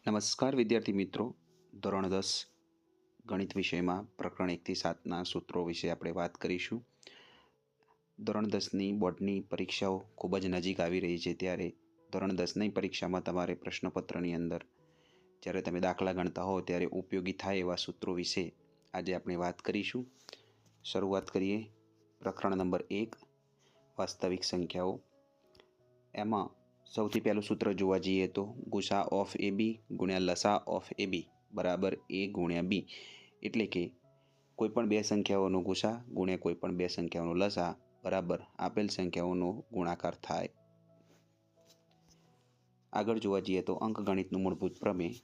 નમસ્કાર વિદ્યાર્થી મિત્રો. ધોરણ 10 ગણિત વિષયમાં પ્રકરણ 1 થી 7ના સૂત્રો વિશે આપણે વાત કરીશું. ધોરણ 10ની બોર્ડની પરીક્ષાઓ ખૂબ જ નજીક આવી રહી છે, ત્યારે ધોરણ 10ની પરીક્ષામાં તમારે પ્રશ્નપત્રની અંદર જ્યારે તમે દાખલા ગણતા હો ત્યારે ઉપયોગી થાય એવા સૂત્રો વિશે આજે આપણે વાત કરીશું. શરૂઆત કરીએ. પ્રકરણ નંબર 1 વાસ્તવિક સંખ્યાઓ. એમાં સૌથી પહેલું સૂત્ર જોવા જઈએ તો ગુસા ઓફ એ બી ગુણ્યા લસા ઓફ એ બી બરાબર એ ગુણ્યા બી, એટલે કે કોઈપણ બે સંખ્યાઓનો ગુસા ગુણ્યા કોઈપણ બે સંખ્યાઓનો લસા બરાબર આપેલ સંખ્યાઓનો ગુણાકાર થાય. આગળ જોવા જઈએ તો અંકગણિતનું મૂળભૂત પ્રમેય.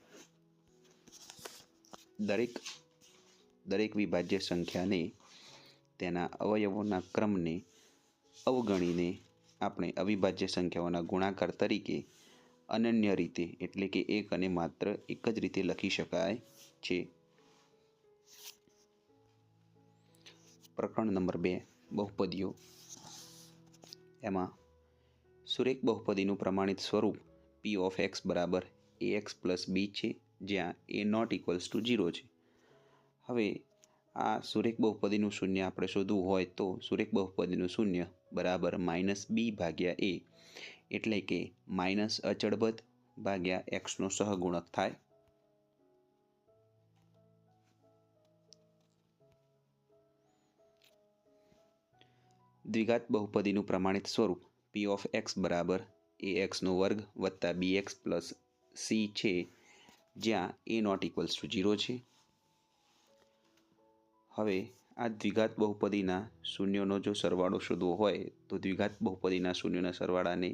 દરેક વિભાજ્ય સંખ્યાને તેના અવયવોના ક્રમને અવગણીને આપણે અવિભાજ્ય સંખ્યાઓના ગુણાકાર તરીકે અનન્ય રીતે, એટલે કે એક અને માત્ર એક જ રીતે લખી શકાય છે. પ્રકરણ નંબર 2 બહુપદીઓ. એમાં સુરેખ બહુપદીનું પ્રમાણિત સ્વરૂપ p ઓફ x બરાબર ax પ્લસ b છે, જ્યાં a નોટ ઇક્વલ્સ ટુ 0 છે. હવે આ સુરેખ બહુપદીનું શૂન્ય આપણે શોધવું હોય તો સુરેખ બહુપદીનું શૂન્ય બરાબર -b ભાગ્યા a, એટલે કે માઇનસ અચળ પદ ભાગ્યા x નો સહગુણક થાય. દ્વિઘાત બહુપદીનું પ્રમાણિત સ્વરૂપ p ઓફ x બરાબર ax નો વર્ગ વત્તા bx પ્લસ c છે, જ્યાં a નોટ ઇક્વલ્સ ટુ 0 છે. હવે આ દ્વિઘાત બહુપદીના શૂન્યોનો જો સરવાળો શોધવો હોય તો દ્વિઘાત બહુપદીના શૂન્યોના સરવાળાને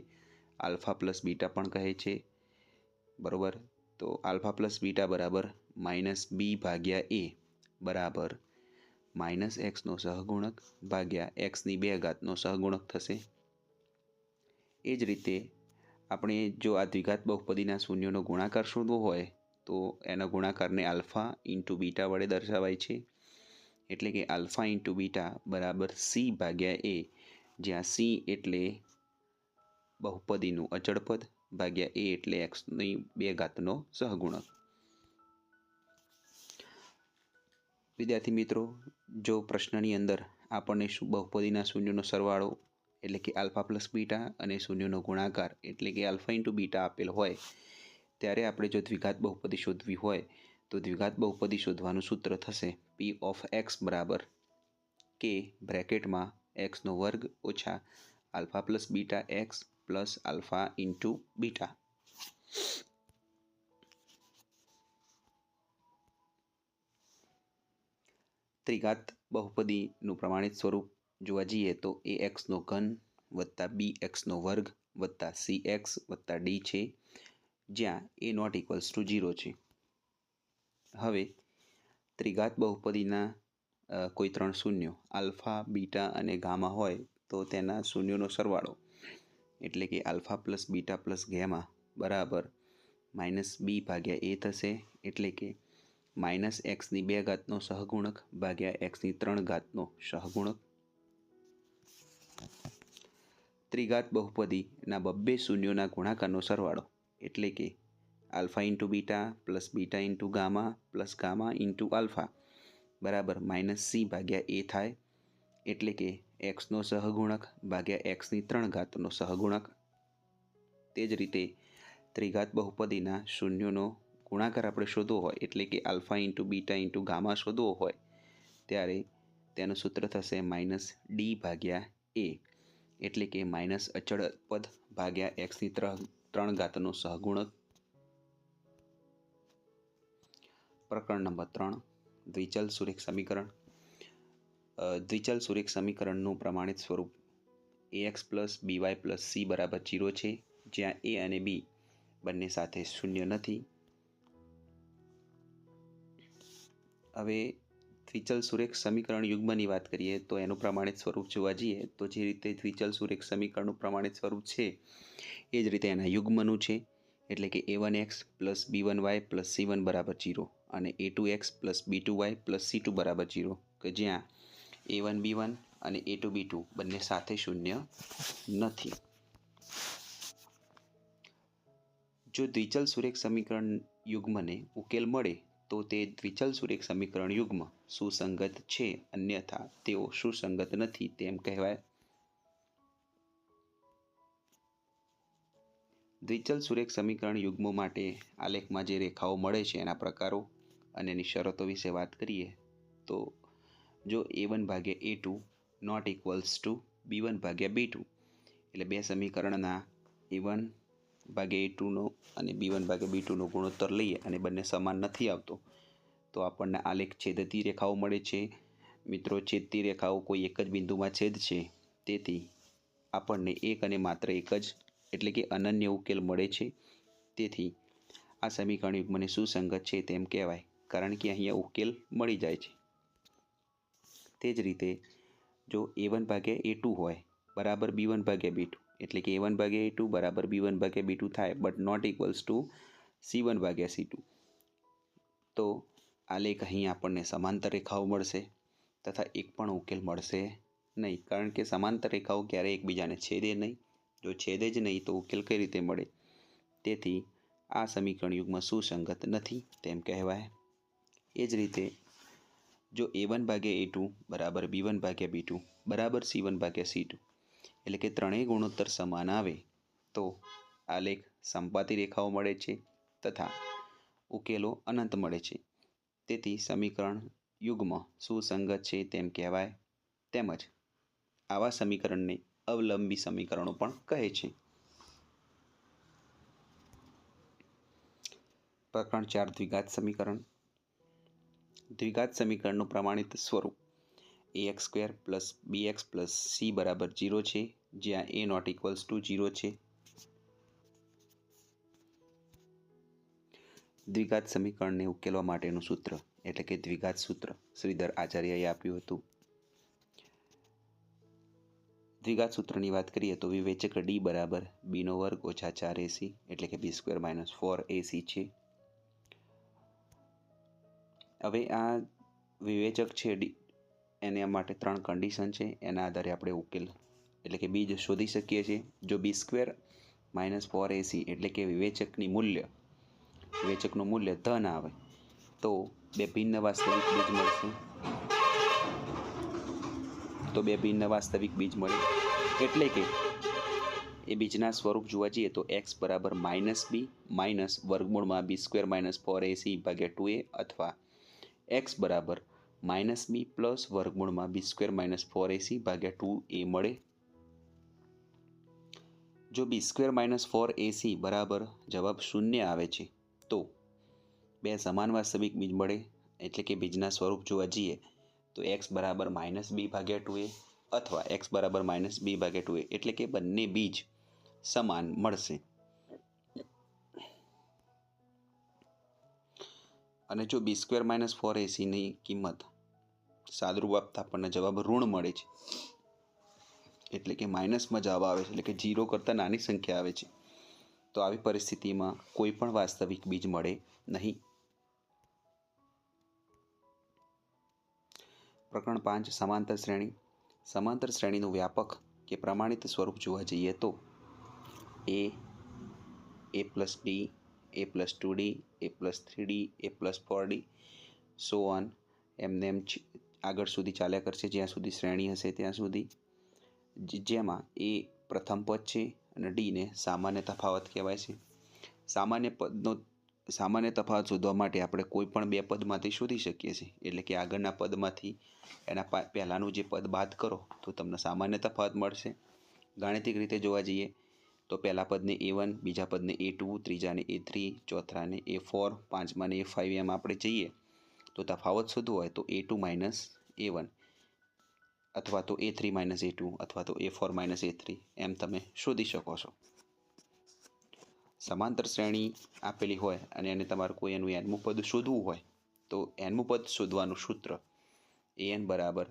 આલ્ફા પ્લસ બીટા પણ કહે છે, બરોબર. તો આલ્ફા પ્લસ બીટા બરાબર -b ભાગ્યા a બરાબર -x નો સહગુણક ભાગ્યા x ની 2 ઘાતનો સહગુણક થશે. એ જ રીતે આપણે જો આ દ્વિઘાત બહુપદીના શૂન્યોનો ગુણાકાર શોધવો હોય તો એના ગુણાકારને આલ્ફા ઇન્ટુ બીટા વડે દર્શાવાય છે, એટલે કે આલ્ફા ઇન્ટુ બીટા બરાબર c ભાગ્યા a, જ્યાં c એટલે બહુપદીનું અચળ પદ ભાગ્યા a એટલે x ની 2 ઘાતનો સહગુણક. વિદ્યાર્થી મિત્રો, જો પ્રશ્નની અંદર આપણને બહુપદીના શૂન્યોનો સરવાળો એટલે કે આલ્ફા પ્લસ બીટા અને શૂન્યોનો ગુણાકાર એટલે કે આલ્ફા ઇન્ટુ બીટા આપેલ હોય, ત્યારે આપણે જો દ્વિઘાત બહુપદી શોધવી હોય તો દ્વિઘાત બહુપદી શોધવાનું સૂત્ર થશે p ઓફ x બરાબર k બ્રેકેટમાં x નો વર્ગ ઓછા alpha plus beta x plus alpha into beta. ત્રિઘાત બહુપદીનું પ્રમાણિત સ્વરૂપ જોવા જઈએ તો ax નો ઘન વત્તા bx નો વર્ગ વત્તા cx વત્તા d છે, જ્યાં a નોટ ઇક્વલ્સ ટુ 0 છે. હવે ત્રિઘાત બહુપદીના કોઈ ત્રણ શૂન્યો આલ્ફા બીટા અને ગામા હોય તો તેના શૂન્યોનો સરવાળો એટલે કે alpha plus beta plus gamma બરાબર -b ભાગ્યા a થશે, એટલે કે -x ની 2 ઘાતનો સહગુણક ભાગ્યા x ની 3 ઘાતનો સહગુણક. ત્રિઘાત બહુપદીના બબ્બે શૂન્યોના ગુણાકારનો સરવાળો એટલે કે alpha into beta plus beta into gamma plus gamma into alpha બરાબર -c ભાગ્યા a થાય, એટલે કે x નો સહગુણક ભાગ્યા x ની 3 ઘાતનો સહગુણક. તે જ રીતે ત્રિઘાત બહુપદીના શૂન્યોનો ગુણાકાર આપણે શોધવો હોય એટલે કે alpha into beta into gamma શોધવો હોય ત્યારે તેનું સૂત્ર થશે -d ભાગ્યા a, એટલે કે માઇનસ અચળ પદ ભાગ્યા x ની 3 ઘાતનો સહગુણક. પ્રકરણ નંબર 3 દ્વિચલ સુરેખ સમીકરણ. દ્વિચલ સુરેખ સમીકરણનું પ્રમાણિત સ્વરૂપ ax plus by plus c બરાબર 0 છે, જ્યાં a અને b બંને સાથે શૂન્ય નથી. હવે દ્વિચલ સુરેખ સમીકરણ યુગ્મની વાત કરીએ તો એનું પ્રમાણિત સ્વરૂપ જોવા જઈએ તો જે રીતે દ્વિચલ સુરેખ સમીકરણનું પ્રમાણિત સ્વરૂપ છે એ જ રીતે એના યુગ્મનું છે, એટલે કે a1x plus b1y plus c1 બરાબર 0 અને a2x plus b2y plus c2 બરાબર 0, કે જ્યાં a1 b1 અને a2 b2 બંને સાથે શૂન્ય નથી. જો દ્વિચલ સુરેખ સમીકરણ યુગ્મને ઉકેલ મળે તો તે દ્વિચલ સુરેખ સમીકરણ યુગ્મ સુસંગત છે, અન્યથા તેઓ સુસંગત નથી તેમ કહેવાય. દ્વિચલ સુરેખ સમીકરણ યુગ્મો માટે આલેખમાં જે રેખાઓ મળે છે એના પ્રકારો અને એની શરતો વિશે વાત કરીએ તો જો a1/a2 not equals to b1/b2 એટલે બે સમીકરણના a1/a2નો અને b1/b2નો ગુણોત્તર લઈએ અને બંને સમાન નથી આવતો તો આપણને આલેખ છેદતી રેખાઓ મળે છે. મિત્રો, છેદતી રેખાઓ કોઈ એક જ બિંદુમાં છેદશે, તેથી આપણને એક અને માત્ર એક જ એટલે કે અનન્ય ઉકેલ મળે છે. તેથી આ સમીકરણ યુગ્મને સુસંગત છે તેમ કહેવાય, કારણ કે અહીંયા ઉકેલ મળી જાય છે. તે જ રીતે જો a1/a2 હોય બરાબર b1/b2 એટલે કે a1/a2 બરાબર b1/b2 થાય but not equals to c1/c2 તો આલેખ અહીં આપણને સમાંતર રેખાઓ મળશે તથા એક પણ ઉકેલ મળશે નહીં, કારણ કે સમાંતર રેખાઓ ક્યારેય એકબીજાને છેદે નહીં. જો છેદે જ નહીં તો ઉકેલ કઈ રીતે મળે? તેથી આ સમીકરણ યુગ્મ સુસંગત નથી તેમ કહેવાય. એ જ રીતે જો a1/a2 બરાબર b1/b2 બરાબર c1/c2 એટલે કે ત્રણેય ગુણોત્તર સમાન આવે તો આલેખ સંપાતી રેખાઓ મળે છે તથા ઉકેલો અનંત મળે છે. તેથી સમીકરણ યુગ્મ સુસંગત છે તેમ કહેવાય. તેમજ આવા સમીકરણને અવલંબી સમીકરણો પણ કહે છે. પ્રકરણ 4 દ્વિઘાત સમીકરણ. દ્વિઘાત સમીકરણનું પ્રમાણિત સ્વરૂપ ax² + bx + c બરાબર 0 છે, જ્યાં a નોટ ઇક્વલ્સ ટુ 0 છે. દ્વિઘાત સમીકરણને ઉકેલવા માટેનું સૂત્ર એટલે કે દ્વિઘાત સૂત્ર શ્રીધર આચાર્યએ આપ્યું હતું. દ્વિઘાત સૂત્રની વાત કરીએ તો વિવેચક d બરાબર b² - 4ac એટલે કે b² - 4ac છે. હવે આ વિવેચક છે એના માટે ત્રણ કન્ડિશન છે, એના આધારે આપણે ઉકેલ એટલે કે બીજ શોધી શકીએ છીએ. જો b² - 4ac એટલે કે વિવેચકનું મૂલ્ય ધન આવે તો બે ભિન્ન વાસ્તવિક બીજ મળશે. મળે એટલે કે એ બીજના સ્વરૂપ જોવા જઈએ તો x બરાબર -b માઇનસ વર્ગમૂળમાં b² - 4ac/2a અથવા x બરાબર -b પ્લસ વર્ગમૂળમાં b² - 4ac/2a મળે. જો b² - 4ac બરાબર જવાબ 0 આવે છે તો બે સમાન વાસ્તવિક બીજ મળે, એટલે કે બીજના સ્વરૂપ જોવા જઈએ તો x બરાબર -b/2a અથવા x બરાબર -b/2a એટલે કે બંને બીજ સમાન મળશે. અને જો b² - 4ac ની કિંમત સાદુરૂપ આપતા આપણને જવાબ ઋણ મળે છે, એટલે કે માઇનસમાં જવાબ આવે છે, એટલે કે 0 કરતાં નાની સંખ્યા આવે છે, તો આવી પરિસ્થિતિમાં કોઈ પણ વાસ્તવિક બીજ મળે નહીં. પ્રકરણ 5 સમાંતર શ્રેણી. સમાંતર શ્રેણીનું વ્યાપક કે પ્રમાણિત સ્વરૂપ જોવા જઈએ તો a+d, a+2d, a+3d, a+4d so on એમને એમ આગળ સુધી ચાલ્યા કરશે જ્યાં સુધી શ્રેણી હશે ત્યાં સુધી, જેમાં a પ્રથમ પદ છે અને d ને સામાન્ય તફાવત કહેવાય છે. સામાન્ય તફાવત શોધવા માટે આપણે કોઈ પણ બે પદમાંથી શોધી શકીએ છીએ, એટલે કે આગળના પદમાંથી એના પહેલાંનું જે પદ બાદ કરો તો તમને સામાન્ય તફાવત મળશે. ગાણિતિક રીતે જોવા જઈએ તો પહેલા પદને a1, બીજા પદને a2, ત્રીજાને a3, ચોથાને a4, પાંચમાને a5 એમ આપણે જઈએ તો તફાવત શોધવો હોય તો a2 - a1 અથવા તો a3 - a2 અથવા તો a4 - a3 એમ તમે શોધી શકો છો. સમાંતર શ્રેણી આપેલી હોય અને એને તમારે કોઈ એનું n-મું પદ શોધવું હોય તો n-મું પદ શોધવાનું સૂત્ર an બરાબર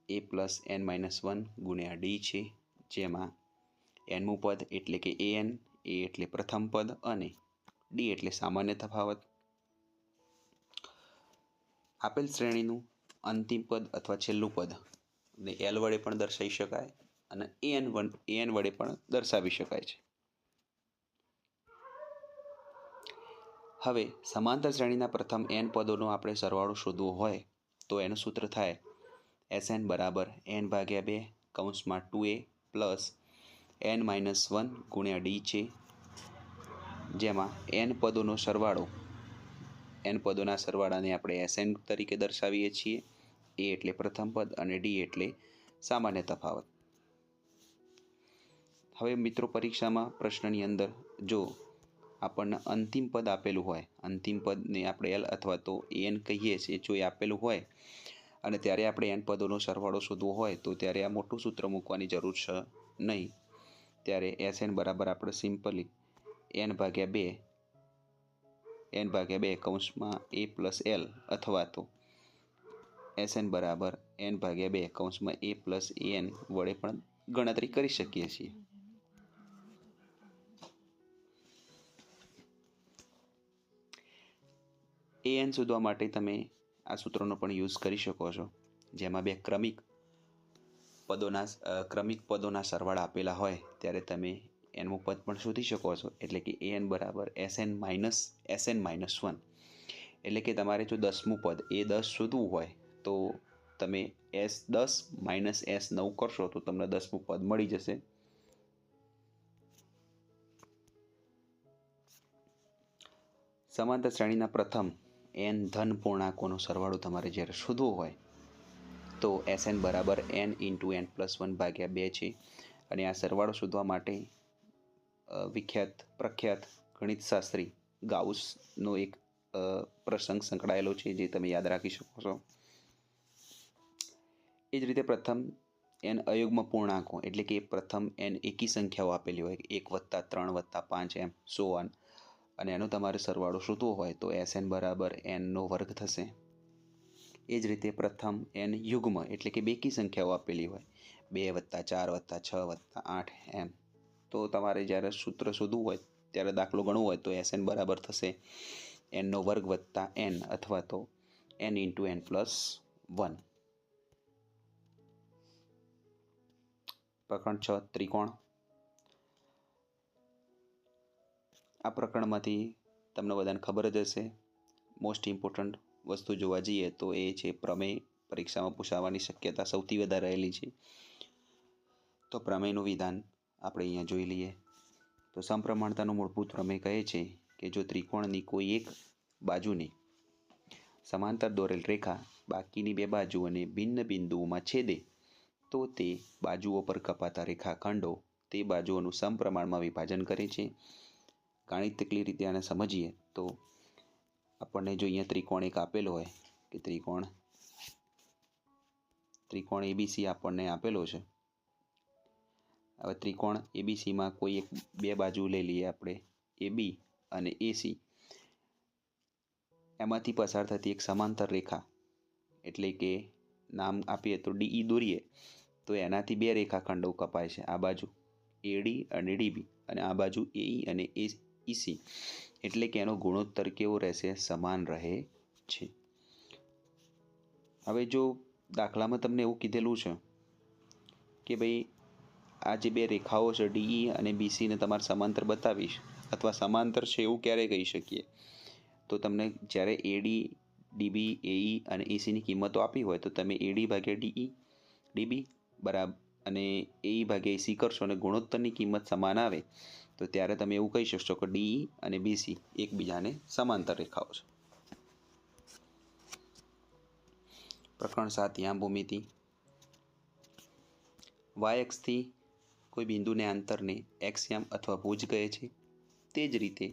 a + n-1 ગુણ્યા d છે, જેમાં n-મું પદ એટલે કે an, a એટલે પ્રથમ પદ અને d એટલે સામાન્ય તફાવત. આપેલ શ્રેણીનું અંતિમ પદ અથવા છેલ્લું પદ ને l વડે પણ દર્શાવી શકાય અને an વડે પણ દર્શાવી શકાય છે. હવે સમાંતર શ્રેણીના પ્રથમ n પદોનો આપણે સરવાળો શોધવો હોય તો એનું સૂત્ર થાય Sn બરાબર n ભાગ્યા 2 કૌંસમાં 2a પ્લસ n-1 ગુણ્યા d છે, જેમાં n પદોનો સરવાળો, n પદોના સરવાળાને આપણે Sn તરીકે દર્શાવીએ છીએ. a એટલે પ્રથમ પદ અને d એટલે સામાન્ય તફાવત. હવે મિત્રો, પરીક્ષામાં પ્રશ્નની અંદર જો આપણને અંતિમ પદ આપેલું હોય, અંતિમ પદને આપણે l અથવા તો an કહીએ છીએ, જો એ આપેલું હોય અને ત્યારે આપણે n પદોનો સરવાળો શોધવો હોય તો ત્યારે આ મોટું સૂત્ર મૂકવાની જરૂર છે નહીં. ત્યારે Sn બરાબર આપણે સિમ્પલી n ભાગ્યા 2 કૌંસમાં a પ્લસ l અથવા તો Sn બરાબર n ભાગ્યા 2 કૌંસમાં a પ્લસ an વડે પણ ગણતરી કરી શકીએ છીએ. an શોધવા માટે તમે આ સૂત્રનો પણ યુઝ કરી શકો છો, જેમાં બે ક્રમિક પદોના સરવાળા આપેલા હોય ત્યારે તમે nમું પદ પણ શોધી શકો છો. એટલે કે an બરાબર Sn માઇનસ 1. એટલે કે તમારે જો 10મું પદ a10 શોધવું હોય તો તમે S10 માઇનસ S9 કરશો તો તમને 10મું પદ મળી જશે. સમાંતર શ્રેણીના પ્રથમ n ધન પૂર્ણાંકોનો સરવાળો તમારે જ્યારે શોધવો હોય તો Sn બરાબર n × n+1 ભાગ્યા 2 છે. અને આ સરવાળો શોધવા માટે પ્રખ્યાત ગણિતશાસ્ત્રી ગાઉસનો એક પ્રસંગ સંકળાયેલો છે, જે તમે યાદ રાખી શકો છો. એ જ રીતે પ્રથમ n અયુગ્મ પૂર્ણાંકો, એટલે કે પ્રથમ n એકી સંખ્યાઓ આપેલી હોય, 1 + 3 + 5 એમ સો ઓન, અને એનો તમારે સરવાળો શોધવો હોય તો Sn બરાબર n² થશે. એ જ રીતે પ્રથમ n યુગ્મ, એટલે કે બેકી સંખ્યાઓ આપેલી હોય, 2 + 4 + 6 + 8 એમ, તો તમારે જ્યારે સૂત્ર શોધવું હોય, ત્યારે દાખલો ગણવો હોય તો Sn બરાબર થશે n² + n અથવા તો n × n+1. પ્રકરણ 6 ત્રિકોણ. આ પ્રકરણમાંથી તમને બધાને ખબર જ હશે, મોસ્ટ ઇમ્પોર્ટન્ટ વસ્તુ જોવા જઈએ તો એ છે પ્રમેય. પરીક્ષામાં પૂછાવાની શક્યતા સૌથી વધારે રહેલી છે. તો પ્રમેયનું વિધાન આપણે અહીંયા જોઈ લઈએ. તો સમપ્રમાણતાનું મૂળભૂત પ્રમેય કહે છે કે જો ત્રિકોણની કોઈ એક બાજુને સમાંતર દોરેલ રેખા બાકીની બે બાજુઓને ભિન્ન બિંદુઓમાં છેદે તો તે બાજુઓ પર કપાતા રેખાખંડો તે બાજુઓનું સમપ્રમાણમાં વિભાજન કરે છે. ગાણિતિક રીતે આને સમજીએ તો આપણને જો અહીંયા ત્રિકોણ એક આપેલો હોય કે ત્રિકોણ ABC આપણને આપેલો છે. હવે ત્રિકોણ ABCમાં કોઈ એક બે બાજુ લઈ લઈએ આપણે, AB અને AC. એમાંથી પસાર થતી એક સમાંતર રેખા, એટલે કે નામ આપીએ તો DE દોરીએ તો એનાથી બે રેખાખંડો કપાય છે, આ બાજુ AD અને DB અને આ બાજુ AE અને EC. એટલે કે એનો ગુણોત્તર કેવો રહેશે? સમાન રહે છે. હવે જો દાખલામાં તમને એવું કીધેલું છે કે ભાઈ આ જે બે રેખાઓ છે DE અને BC ને તમારે સમાંતર બતાવીશ, અથવા સમાંતર છે એવું ક્યારે કહી શકીએ? તો તમને જ્યારે AD, DB, AE અને EC ની કિંમતો આપી હોય તો તમે AD ભાગ્યા DB બરાબર અને AE ભાગ્યા EC કરશો અને ગુણોત્તરની કિંમત સમાન આવે તો ત્યારે તમે એવું કહી શકશો કે DE અને BC એકબીજાને સમાંતર રેખાઓ છે. પ્રકરણ 7 યામ ભૂમિતિ. y અક્ષથી કોઈ બિંદુને અંતરને x યામ અથવા ભુજ કહે છે. તે જ રીતે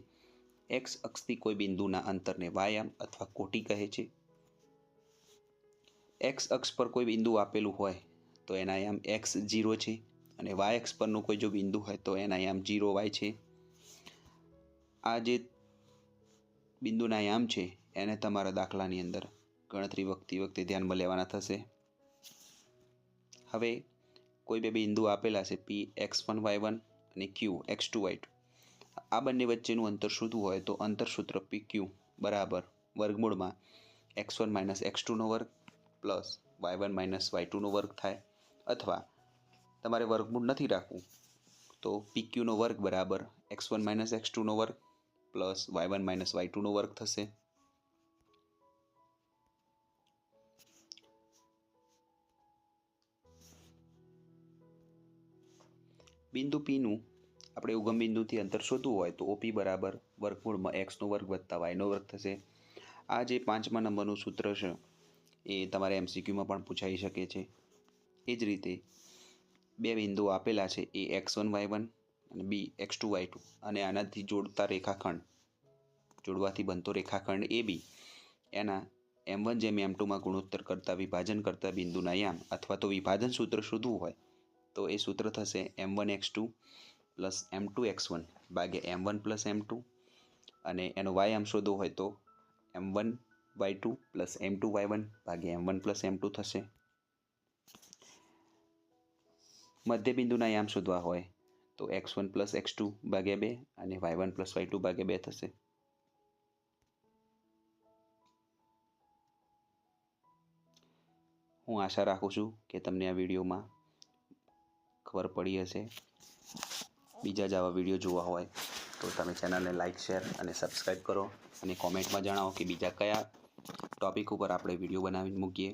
x અક્ષથી કોઈ બિંદુના અંતરને y યામ અથવા કોટી કહે છે. x અક્ષ પર કોઈ બિંદુ આપેલું હોય તો એના યામ x0 છે, અને y અક્ષ પરનું કોઈ જો બિંદુ હોય તો એના યામ 0y છે. આ જે બિંદુના યામ છે એને તમારા દાખલાની અંદર ગણતરી વખતે ધ્યાનમાં લેવાના થશે. હવે કોઈ બે બિંદુ આપેલા છે P x1 y1 અને Q x2 y2. આ બંને વચ્ચેનું અંતર શોધવું હોય તો અંતર સૂત્ર PQ બરાબર વર્ગમૂળમાં x1 - x2 નો વર્ગ પ્લસ y1 - y2 નો વર્ગ થાય, અથવા તમારે વર્ગમૂળ નથી રાખવું તો PQ નો વર્ગ બરાબર x1 - x2 નો વર્ગ પ્લસ y1 માઇનસ y2નો વર્ગ થશે. બિંદુ Pનું આપણે ઉગમ બિંદુથી અંતર શોધવું હોય તો OP બરાબર વર્ગમૂળમાં x નો વર્ગ વત્તા y નો વર્ગ થશે. આ જે 5મા નંબરનું સૂત્ર છે એ તમારે MCQમાં પણ પૂછાઈ શકે છે. એ જ રીતે બે બિંદુઓ આપેલા છે, એ x1 y1 અને b x2 y2, અને આનાથી જોડવાથી બનતો રેખાખંડ AB એના m1 જેમ m2માં ગુણોત્તર કરતા વિભાજન કરતા બિંદુના યામ અથવા તો વિભાજન સૂત્ર શોધવું હોય તો એ સૂત્ર થશે m1x2 પ્લસ m2x1 ભાગ્યા m1 પ્લસ m2, અને એનો y આમ શોધવો હોય તો m1y2 પ્લસ m2y1 ભાગ્યા m1 પ્લસ m2 થશે. મધ્ય બિંદુના યામ શોધવા હોય તો x1 પ્લસ x2 ભાગ્યા 2 અને y1 પ્લસ y2 ભાગ્યા 2 થશે. હું આશા રાખું છું કે તમને આ વિડીયોમાં ખબર પડી હશે. બીજા જ આવા વિડીયો જોવા હોય તો તમે ચેનલને લાઇક, શેર અને સબસ્ક્રાઈબ કરો, અને કોમેન્ટમાં જણાવો કે બીજા કયા ટૉપિક ઉપર આપણે વિડીયો બનાવીને મૂકીએ.